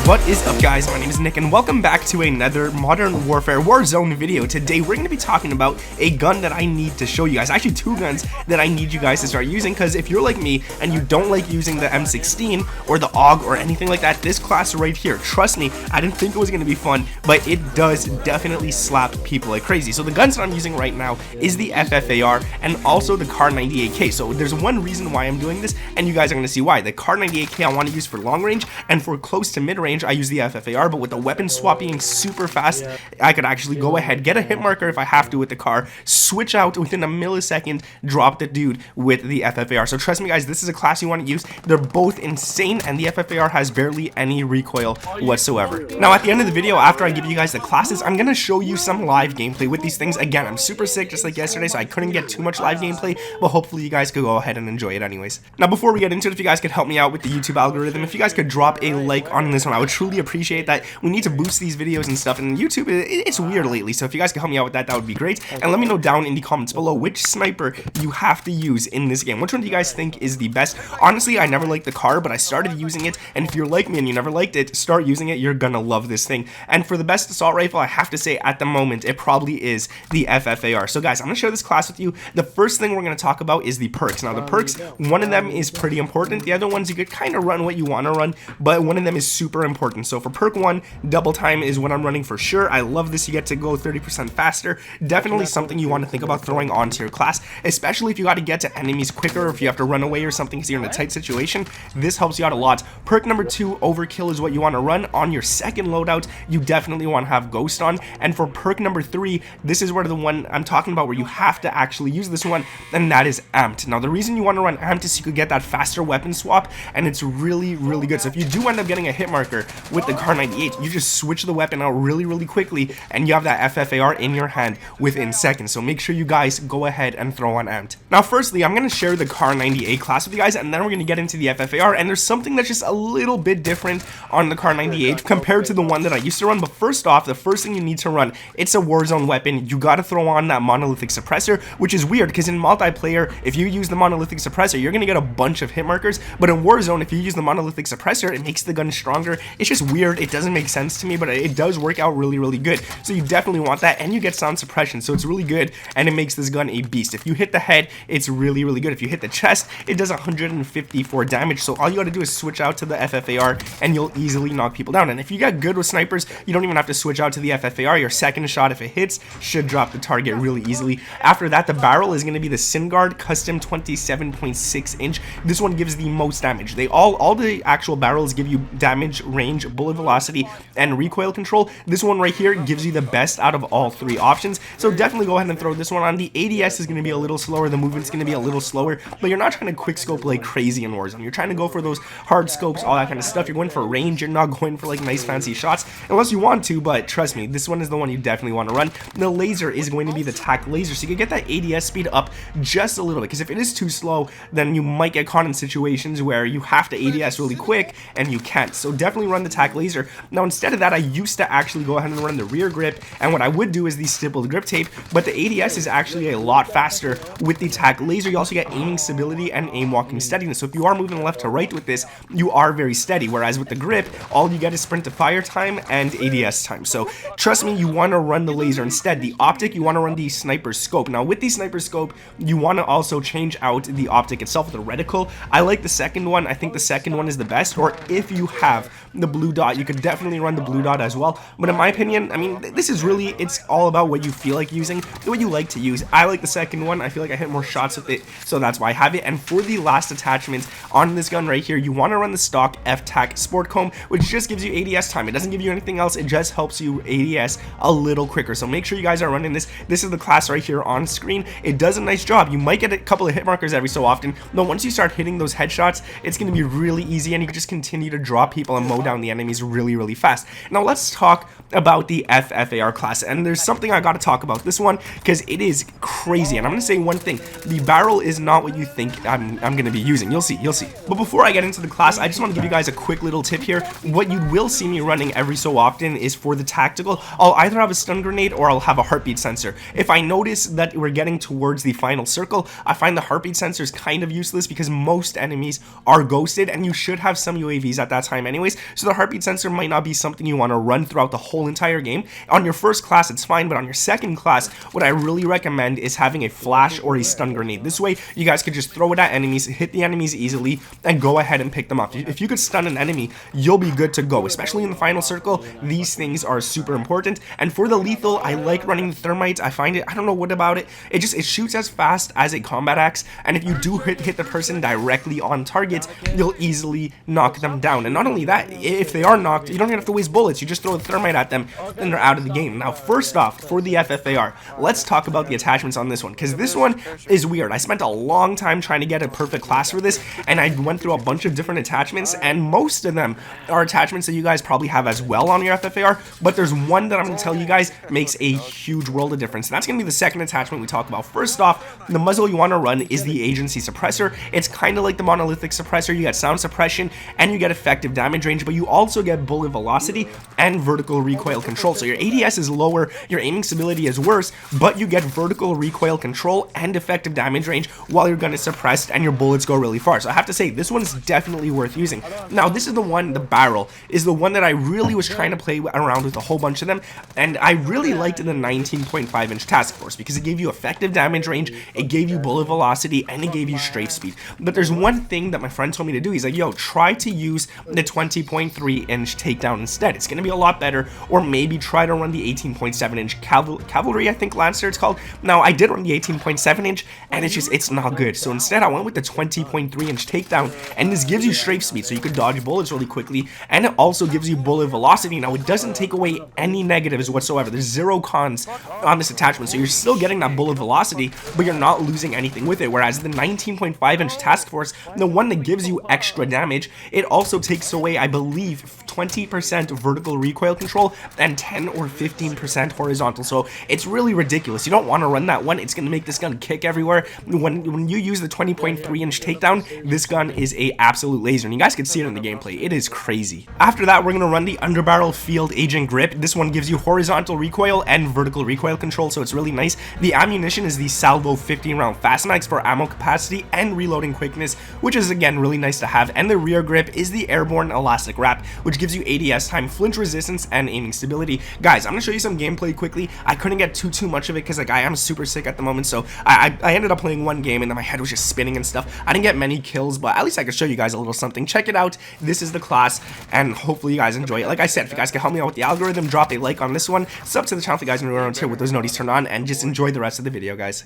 What is up, guys? My name is Nick and welcome back to another Modern Warfare Warzone video. Today we're going to be talking about a gun that I need to show you guys. Actually, two guns that I need you guys to start using, because if you're like me and you don't like using the M16 or the AUG or anything like that, this class right here, trust me, I didn't think it was going to be fun, but it does definitely slap people like crazy. So the guns that I'm using right now is the FFAR and also the KAR98K. So there's one reason why I'm doing this, and you guys are going to see why. The KAR98K I want to use for long range, and for close to mid range I use the FFAR, but with the weapon swap being super fast, I could actually go ahead, get a hit marker if I have to with the KAR, switch out within a millisecond, drop the dude with the FFAR. So trust me guys, this is a class you want to use. They're both insane, and the FFAR has barely any recoil whatsoever. Now at the end of the video, after I give you guys the classes, I'm going to show you some live gameplay with these things. Again, I'm super sick just like yesterday, so I couldn't get too much live gameplay, but hopefully you guys could go ahead and enjoy it anyways. Now before we get into it, if you guys could help me out with the YouTube algorithm, if you guys could drop a like on this one, I would truly appreciate that. We need to boost these videos and stuff, and YouTube, it's weird lately, so if you guys could help me out with that, that would be great. And let me know down in the comments below which sniper you have to use in this game. Which one do you guys think is the best? Honestly, I never liked the KAR, but I started using it, and if you're like me and you never liked it, start using it. You're gonna love this thing. And for the best assault rifle, I have to say at the moment, it probably is the FFAR. So guys, I'm gonna share this class with you. The first thing we're gonna talk about is the perks. Now the perks, one of them is pretty important. The other ones you could kind of run what you want to run, but one of them is super important. So for perk 1, double time is what I'm running for sure. I love this. You get to go 30% faster. Definitely something you want to think about throwing onto your class, especially if you got to get to enemies quicker, or if you have to run away or something because you're in a tight situation. This helps you out a lot. Perk number 2, overkill, is what you want to run on your second loadout. You definitely want to have ghost on. And for perk number 3, this is where the one I'm talking about, where you have to actually use this one, and that is amped. Now the reason you want to run amped is so you could get that faster weapon swap, and it's really good. So if you do end up getting a hit marker with the KAR98, you just switch the weapon out really quickly, and you have that FFAR in your hand within seconds. So make sure you guys go ahead and throw on amped. Now firstly, I'm going to share the KAR98 class with you guys, and then we're going to get into the FFAR, and there's something that's just a little bit different on the KAR98 compared to the one that I used to run. But first off, the first thing you need to run, it's a Warzone weapon. You got to throw on that monolithic suppressor, which is weird because in multiplayer, if you use the monolithic suppressor, you're going to get a bunch of hit markers, but in Warzone, if you use the monolithic suppressor, it makes the gun stronger. It's just weird. It doesn't make sense to me, but it does work out really good. So you definitely want that, and you get sound suppression, so it's really good, and it makes this gun a beast. If you hit the head, it's really good. If you hit the chest, it does 154 damage, so all you gotta do is switch out to the FFAR, and you'll easily knock people down. And if you get good with snipers, you don't even have to switch out to the FFAR. Your second shot, if it hits, should drop the target really easily. After that, the barrel is gonna be the SynGuard Custom 27.6 inch. This one gives the most damage. They all the actual barrels give you damage, range, bullet velocity, and recoil control. This one right here gives you the best out of all 3 options, so definitely go ahead and throw this one on. The ADS is going to be a little slower, the movement's going to be a little slower, but you're not trying to quick scope like crazy in Warzone. You're trying to go for those hard scopes, all that kind of stuff. You're going for range, you're not going for like nice fancy shots unless you want to, but trust me, this one is the one you definitely want to run. The laser is going to be the tac laser, so you can get that ADS speed up just a little bit, because if it is too slow, then you might get caught in situations where you have to ADS really quick and you can't. So definitely run the tac laser. Now instead of that, I used to actually go ahead and run the rear grip, and what I would do is the stippled grip tape, but the ADS is actually a lot faster with the tac laser. You also get aiming stability and aim walking steadiness, so if you are moving left to right with this, you are very steady, whereas with the grip, all you get is sprint to fire time and ADS time. So trust me, you want to run the laser instead. The optic, you want to run the sniper scope. Now with the sniper scope, you want to also change out the optic itself with the reticle. I like the second one. I think the second one is the best, or if you have the blue dot, you could definitely run the blue dot as well. But in my opinion, I mean, this is really, it's all about what you feel like using, what you like to use. I like the second one. I feel like I hit more shots with it, so that's why I have it. And for the last attachments on this gun right here, you want to run the stock F-Tac Sport Comb, which just gives you ADS time. It doesn't give you anything else. It just helps you ADS a little quicker. So make sure you guys are running this. This is the class right here on screen. It does a nice job. You might get a couple of hit markers every so often, but once you start hitting those headshots, it's going to be really easy, and you can just continue to draw people and mow down the enemies really fast. Now let's talk about the FFAR class, and there's something I got to talk about this one because it is crazy. And I'm going to say one thing: the barrel is not what you think I'm going to be using. You'll see. But before I get into the class, I just want to give you guys a quick little tip here. What you will see me running every so often is for the tactical, I'll either have a stun grenade or I'll have a heartbeat sensor. If I notice that we're getting towards the final circle, I find the heartbeat sensor is kind of useless because most enemies are ghosted, and you should have some UAVs at that time anyways. so the heartbeat sensor might not be something you want to run throughout the whole entire game. On your first class, it's fine, but on your second class, what I really recommend is having a flash or a stun grenade. This way, you guys could just throw it at enemies, hit the enemies easily, and go ahead and pick them up. If you could stun an enemy, you'll be good to go, especially in the final circle. These things are super important. And for the lethal, I like running the thermite. I find it, I don't know what about it, it shoots as fast as a combat axe, and if you do hit the person directly on target, you'll easily knock them down. And not only that, if they are knocked, you don't even have to waste bullets. You just throw the thermite at them and they're out of the game. Now, first off, for the FFAR, let's talk about the attachments on this one, because this one is weird. I spent a long time trying to get a perfect class for this, and I went through a bunch of different attachments, and most of them are attachments that you guys probably have as well on your FFAR, but there's one that I'm going to tell you guys makes a huge world of difference, and that's going to be the second attachment we talk about. First off, the muzzle you want to run is the agency suppressor. It's kind of like the monolithic suppressor. You get sound suppression and you get effective damage range, but you also get bullet velocity and vertical recoil control. So your ADS is lower, your aiming stability is worse, but you get vertical recoil control and effective damage range while your gun is suppressed and your bullets go really far. So I have to say, this one is definitely worth using. Now, this is the one, the barrel, is the one that I really was trying to play around with a whole bunch of them, and I really liked the 19.5-inch task force because it gave you effective damage range, it gave you bullet velocity, and it gave you strafe speed. But there's one thing that my friend told me to do. He's like, yo, try to use the 20.3-inch takedown instead. It's going to be a lot better. Or maybe try to run the 18.7-inch cavalry, I think, Lancer it's called. Now, I did run the 18.7-inch, and it's not good. So instead, I went with the 20.3-inch takedown, and this gives you strafe speed, so you can dodge bullets really quickly, and it also gives you bullet velocity. Now, it doesn't take away any negatives whatsoever. There's zero cons on this attachment, so you're still getting that bullet velocity, but you're not losing anything with it. Whereas the 19.5-inch task force, the one that gives you extra damage, it also takes away, I believe, 20% vertical recoil control and 10 or 15% horizontal. So it's really ridiculous. You don't want to run that one. It's going to make this gun kick everywhere. When you use the 20.3-inch takedown, this gun is a absolute laser, and you guys can see it in the gameplay. It is crazy. After that, we're going to run the underbarrel field agent grip. This one gives you horizontal recoil and vertical recoil control, so it's really nice. The ammunition is the Salvo 15-round fast mags for ammo capacity and reloading quickness, which is again really nice to have. And the rear grip is the airborne elastic wrap, which gives you ADS time, flinch resistance, and aiming stability. Guys, I'm gonna show you some gameplay quickly. I couldn't get too much of it because like I am super sick at the moment, so I ended up playing one game and then my head was just spinning and stuff. I didn't get many kills, but at least I could show you guys a little something. Check it out. This is the class, and hopefully you guys enjoy it. Like I said, if you guys can help me out with the algorithm, drop a like on this one, sub to the channel if you guys are around here with those notices turned on, and just enjoy the rest of the video, guys.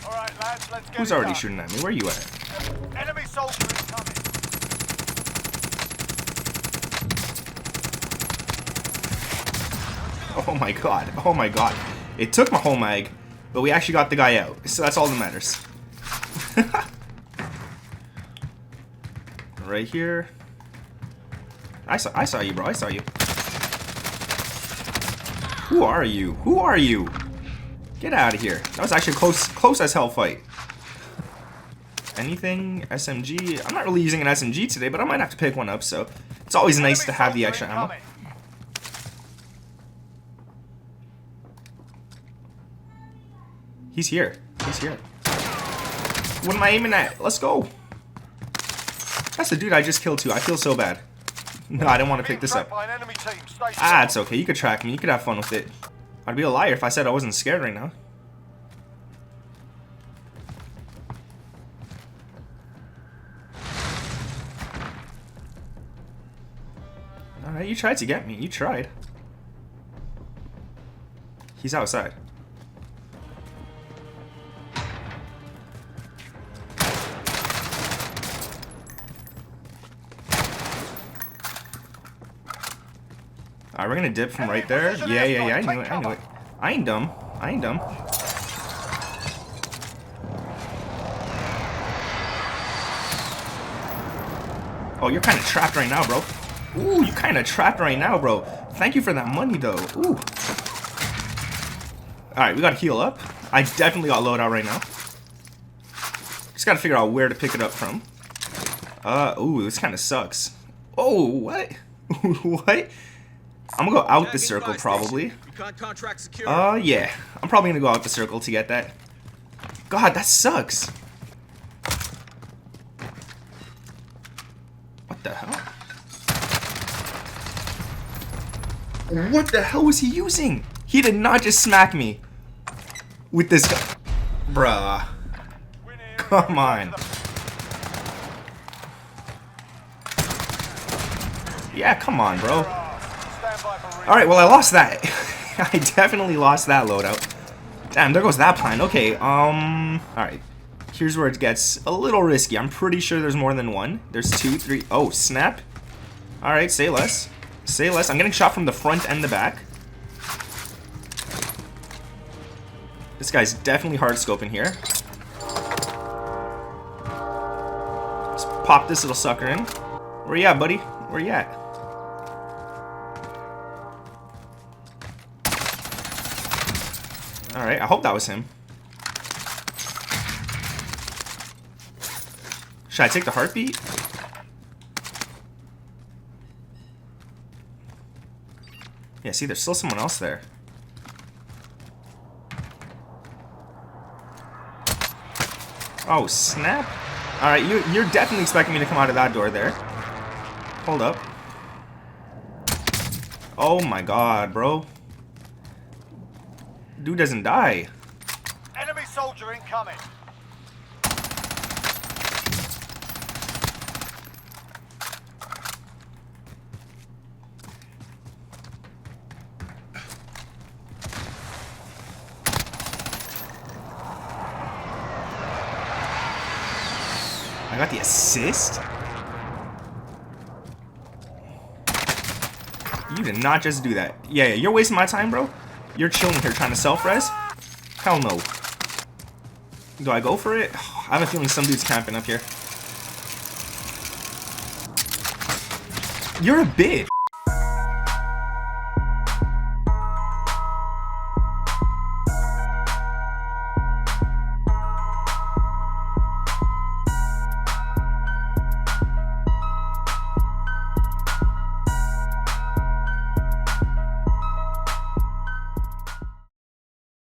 Alright, lads, let's get Who's already shooting at me? Where are you at? Enemy soldier incoming. Oh my god. Oh my god. It took my whole mag, but we actually got the guy out. So that's all that matters. Right here. I saw you, bro. I saw you. Who are you? Who are you? Get out of here. That was actually a close as hell fight. Anything? SMG? I'm not really using an SMG today, but I might have to pick one up, so it's always nice to have the extra ammo. He's here. He's here. What am I aiming at? Let's go. That's the dude I just killed too. I feel so bad. No, I didn't want to pick this up. Ah, it's okay. You could track me. You could have fun with it. I'd be a liar if I said I wasn't scared right now. Alright, you tried to get me. You tried. He's outside. Alright, we're gonna dip from right there. Yeah, I knew it, I knew it. I ain't dumb. I ain't dumb. Oh, you're kind of trapped right now, bro. Ooh, you kind of trapped right now, bro. Thank you for that money, though. Ooh. Alright, we gotta heal up. I definitely got loadout right now. Just gotta figure out where to pick it up from. Ooh, this kind of sucks. Oh, what? What? I'm gonna go out the circle, probably. Yeah. I'm probably gonna go out the circle to get that. God, that sucks. What the hell? What the hell was he using? He did not just smack me with this gun. Bruh. Come on. Yeah, come on, bro. Alright, well, I lost that. I definitely lost that loadout. Damn, there goes that plan. Okay, alright. Here's where it gets a little risky. I'm pretty sure there's more than one. There's 2, 3. Oh, snap. Alright, say less. Say less. I'm getting shot from the front and the back. This guy's definitely hard scoping here. Let's pop this little sucker in. Where you at, buddy? Where you at? Alright, I hope that was him. Should I take the heartbeat? Yeah, see, there's still someone else there. Oh, snap. Alright, you're definitely expecting me to come out of that door there. Hold up. Oh my god, bro. Dude doesn't die. Enemy soldier incoming. I got the assist? You did not just do that. Yeah, you're wasting my time, bro. You're chilling here trying to self-res? Hell no. Do I go for it? I have a feeling some dude's camping up here. You're a bitch.